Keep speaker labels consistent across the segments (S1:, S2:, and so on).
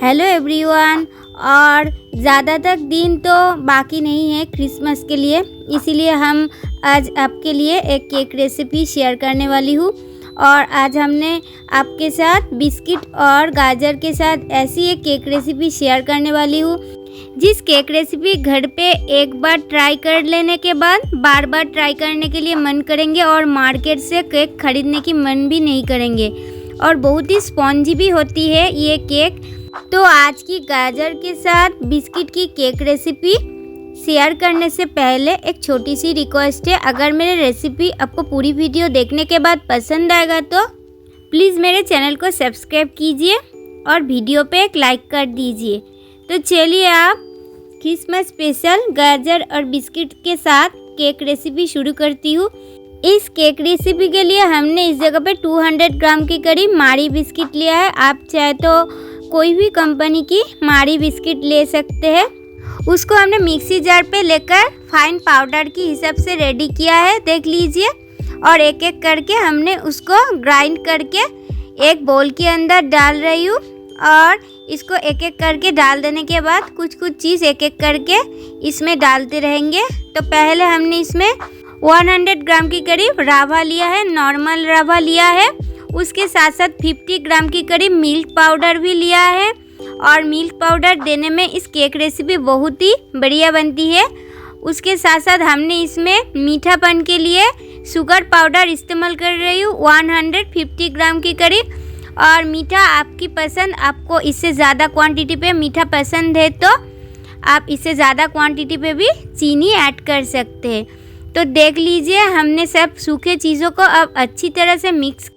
S1: Hello everyone. और ज़्यादातर दिन तो बाकी नहीं है क्रिसमस के लिए, इसीलिए हम आज आपके लिए एक केक रेसिपी शेयर करने वाली हूँ। और आज हमने आपके साथ बिस्किट और गाजर के साथ ऐसी एक केक रेसिपी शेयर करने वाली हूँ, जिस केक रेसिपी घर पे एक बार ट्राई कर लेने के बाद बार बार ट्राई करने के लिए मन करेंगे और मार्केट से केक खरीदने की मन भी नहीं करेंगे। और बहुत ही स्पॉन्जी भी होती है ये केक। तो आज की गाजर के साथ बिस्किट की केक रेसिपी शेयर करने से पहले एक छोटी सी रिक्वेस्ट है। अगर मेरे रेसिपी आपको पूरी वीडियो देखने के बाद पसंद आएगा तो प्लीज़ मेरे चैनल को सब्सक्राइब कीजिए और वीडियो पे एक लाइक कर दीजिए। तो चलिए आप क्रिसमस स्पेशल गाजर और बिस्किट के साथ केक रेसिपी शुरू करती हूँ। इस केक रेसिपी के लिए हमने इस जगह पे 200 ग्राम के करीब मारी बिस्किट लिया है। आप चाहे तो कोई भी कंपनी की मारी बिस्किट ले सकते हैं। उसको हमने मिक्सी जार पे लेकर फाइन पाउडर की हिसाब से रेडी किया है, देख लीजिए। और एक एक करके हमने उसको ग्राइंड करके एक बोल के अंदर डाल रही हूँ। और इसको एक एक करके डाल देने के बाद कुछ चीज़ एक एक करके इसमें डालते रहेंगे। तो पहले हमने इसमें 100 ग्राम के करीब रवा लिया है, नॉर्मल रवा लिया है। उसके साथ साथ 50 ग्राम के करीब मिल्क पाउडर भी लिया है। और मिल्क पाउडर देने में इस केक रेसिपी बहुत ही बढ़िया बनती है। उसके साथ साथ हमने इसमें मीठापन के लिए शुगर पाउडर इस्तेमाल कर रही हूँ 150 ग्राम के करीब। और मीठा आपकी पसंद, आपको इससे ज़्यादा क्वांटिटी पे मीठा पसंद है तो आप इससे ज़्यादा क्वांटिटी पे भी चीनी ऐड कर सकते हैं। तो देख लीजिए हमने सब सूखे चीज़ों को अब अच्छी तरह से मिक्स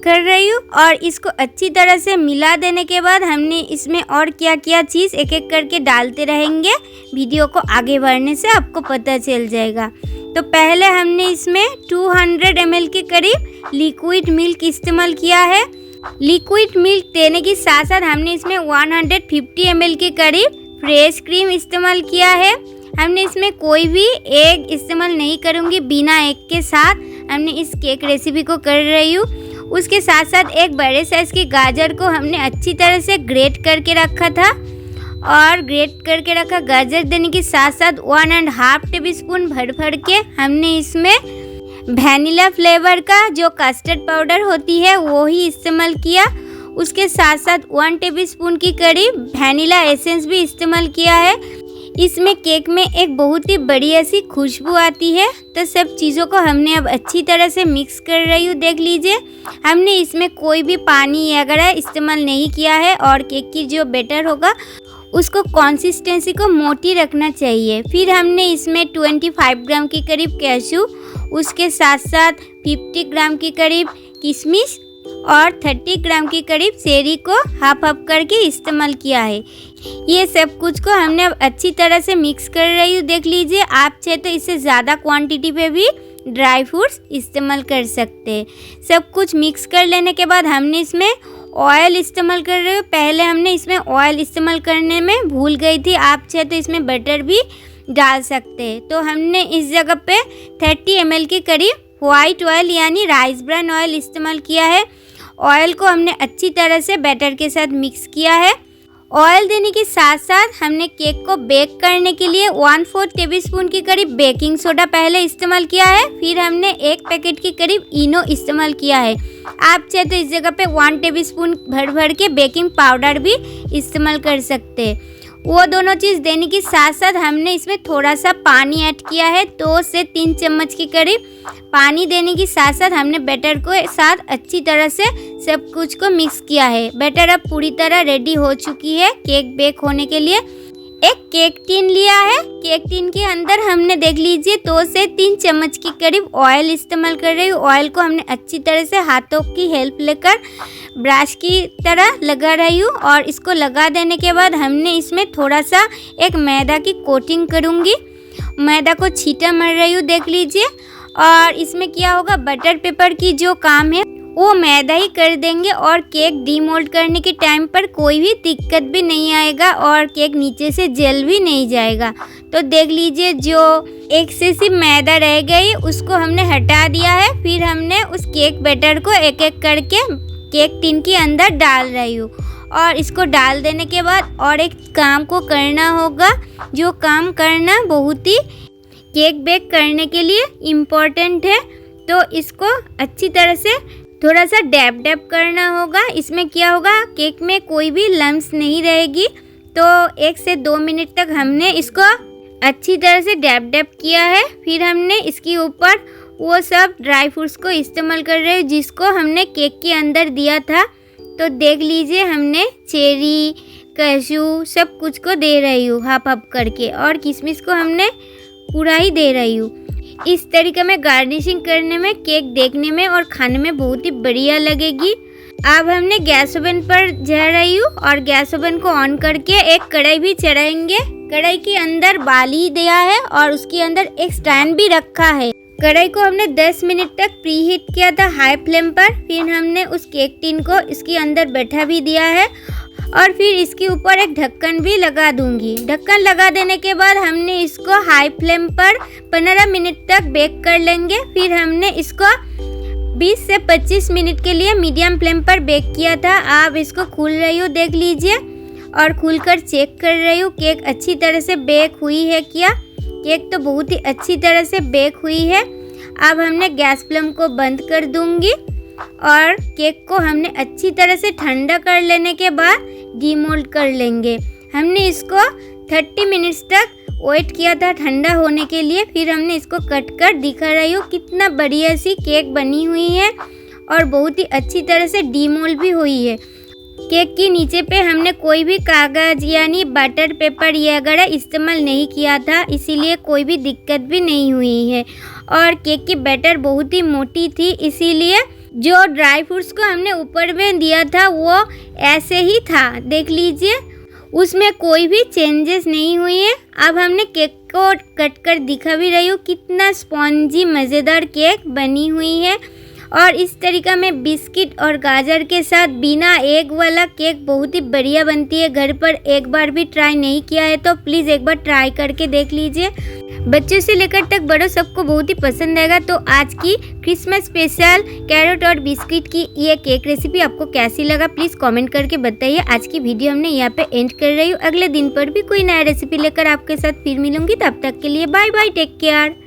S1: कर रही हूँ। और इसको अच्छी तरह से मिला देने के बाद हमने इसमें और क्या क्या चीज़ एक एक करके डालते रहेंगे। वीडियो को आगे बढ़ने से आपको पता चल जाएगा। तो पहले हमने इसमें 200 ml के करीब लिक्विड मिल्क इस्तेमाल किया है। लिक्विड मिल्क देने के साथ साथ हमने इसमें 150 ml के करीब फ्रेश क्रीम इस्तेमाल किया है। हमने इसमें कोई भी एग इस्तेमाल नहीं करूँगी, बिना एग के साथ हमने इस केक रेसिपी को कर रही हूँ। उसके साथ साथ एक बड़े साइज़ की गाजर को हमने अच्छी तरह से ग्रेट करके रखा था। और ग्रेट करके रखा गाजर देने के साथ साथ 1.5 टेबलस्पून भर के हमने इसमें वैनिला फ्लेवर का जो कस्टर्ड पाउडर होती है वो ही इस्तेमाल किया। उसके साथ साथ 1 टेबलस्पून की करीब वैनिला एसेंस भी इस्तेमाल किया है। इसमें केक में एक बहुत ही बढ़िया सी खुशबू आती है। तो सब चीज़ों को हमने अब अच्छी तरह से मिक्स कर रही हूँ, देख लीजिए। हमने इसमें कोई भी पानी वगैरह इस्तेमाल नहीं किया है। और केक की जो बैटर होगा उसको कंसिस्टेंसी को मोटी रखना चाहिए। फिर हमने इसमें 25 ग्राम के करीब कैशू, उसके साथ साथ 50 ग्राम के करीब किशमिश और 30 ग्राम के करीब चेरी को हाफ करके इस्तेमाल किया है। ये सब कुछ को हमने अब अच्छी तरह से मिक्स कर रही हूँ, देख लीजिए। आप चाहे तो इससे ज़्यादा क्वांटिटी पे भी ड्राई फ्रूट्स इस्तेमाल कर सकते हैं। सब कुछ मिक्स कर लेने के बाद हमने इसमें ऑयल इस्तेमाल कर रहे हो। पहले हमने इसमें ऑयल इस्तेमाल करने में भूल गई थी, आप चाहे तो इसमें बटर भी डाल सकते हैं। तो हमने इस जगह पे 30 ml के करीब वाइट ऑयल यानी राइस ब्रान ऑयल इस्तेमाल किया है। ऑयल को हमने अच्छी तरह से बैटर के साथ मिक्स किया है। ऑयल देने के साथ साथ हमने केक को बेक करने के लिए 1/4 टेबलस्पून के करीब बेकिंग सोडा पहले इस्तेमाल किया है। फिर हमने 1 पैकेट के करीब इनो इस्तेमाल किया है। आप चाहे तो इस जगह पे 1 टेबलस्पून भर के बेकिंग पाउडर भी इस्तेमाल कर सकते हैं। वो दोनों चीज़ देने के साथ साथ हमने इसमें थोड़ा सा पानी ऐड किया है, 2 से 3 चम्मच के करीब पानी देने के साथ साथ हमने बैटर को साथ अच्छी तरह से सब कुछ को मिक्स किया है। बैटर अब पूरी तरह रेडी हो चुकी है केक बेक होने के लिए। एक केक टिन लिया है। केक टिन के अंदर हमने देख लीजिए 2 से 3 चम्मच के करीब ऑयल इस्तेमाल कर रही हूँ। ऑयल को हमने अच्छी तरह से हाथों की हेल्प लेकर ब्रश की तरह लगा रही हूँ। और इसको लगा देने के बाद हमने इसमें थोड़ा सा एक मैदा की कोटिंग करूँगी। मैदा को छींटा मार रही हूँ, देख लीजिए। और इसमें क्या होगा, बटर पेपर की जो काम है वो मैदा ही कर देंगे। और केक डीमोल्ड करने के टाइम पर कोई भी दिक्कत भी नहीं आएगा और केक नीचे से जल भी नहीं जाएगा। तो देख लीजिए जो एक्सेसिव मैदा रह गई उसको हमने हटा दिया है। फिर हमने उस केक बैटर को एक एक करके केक टिन के अंदर डाल रही हूँ। और इसको डाल देने के बाद और एक काम को करना होगा, जो काम करना बहुत ही केक बेक करने के लिए इम्पोर्टेंट है। तो इसको अच्छी तरह से थोड़ा सा डैब डैब करना होगा। इसमें क्या होगा, केक में कोई भी लम्स नहीं रहेगी। तो 1 से 2 मिनट तक हमने इसको अच्छी तरह से डैब डैब किया है। फिर हमने इसके ऊपर वो सब ड्राई फ्रूट्स को इस्तेमाल कर रहे हैं जिसको हमने केक के अंदर दिया था। तो देख लीजिए, हमने चेरी, कैशू सब कुछ को दे रही हूँ हाफ हाफ करके, और किशमिश को हमने पूरा ही दे रही हूँ। इस तरीके में गार्निशिंग करने में केक देखने में और खाने में बहुत ही बढ़िया लगेगी। अब हमने गैस ओवन पर जा रही हूँ और गैस ओवन को ऑन करके एक कढ़ाई भी चढ़ाएंगे। कढ़ाई के अंदर बाली दिया है और उसके अंदर एक स्टैंड भी रखा है। कढ़ाई को हमने 10 मिनट तक प्री हीट किया था हाई फ्लेम पर। फिर हमने उस केक टिन को इसके अंदर बैठा भी दिया है और फिर इसके ऊपर एक ढक्कन भी लगा दूंगी। ढक्कन लगा देने के बाद हमने इसको हाई फ्लेम पर 15 मिनट तक बेक कर लेंगे। फिर हमने इसको 20 से 25 मिनट के लिए मीडियम फ्लेम पर बेक किया था। आप इसको खोल रही हो, देख लीजिए, और खोलकर चेक कर रही हूँ केक अच्छी तरह से बेक हुई है क्या। केक तो बहुत ही अच्छी तरह से बेक हुई है। अब हमने गैस फ्लेम को बंद कर दूंगी और केक को हमने अच्छी तरह से ठंडा कर लेने के बाद डीमोल्ड कर लेंगे। हमने इसको 30 मिनट्स तक वेट किया था ठंडा होने के लिए। फिर हमने इसको कट कर दिखा रही हूँ कितना बढ़िया सी केक बनी हुई है और बहुत ही अच्छी तरह से डीमोल्ड भी हुई है। केक के नीचे पे हमने कोई भी कागज़ यानी बटर पेपर ये वगैरह इस्तेमाल नहीं किया था, इसीलिए कोई भी दिक्कत भी नहीं हुई है। और केक की बैटर बहुत ही मोटी थी, इसीलिए जो ड्राई फ्रूट्स को हमने ऊपर में दिया था वो ऐसे ही था, देख लीजिए, उसमें कोई भी चेंजेस नहीं हुई है। अब हमने केक को कट कर दिखा भी रही हूँ कितना स्पॉन्जी मज़ेदार केक बनी हुई है। और इस तरीका में बिस्किट और गाजर के साथ बिना एग वाला केक बहुत ही बढ़िया बनती है। घर पर एक बार भी ट्राई नहीं किया है तो प्लीज़ एक बार ट्राई करके देख लीजिए। बच्चों से लेकर तक बड़ों सबको बहुत ही पसंद आएगा। तो आज की क्रिसमस स्पेशल कैरेट और बिस्किट की ये केक रेसिपी आपको कैसी लगा प्लीज़ कमेंट करके बताइए। आज की वीडियो हमने यहाँ पे एंड कर रही हूँ। अगले दिन पर भी कोई नया रेसिपी लेकर आपके साथ फिर मिलूंगी। तब तक के लिए बाय बाय, टेक केयर।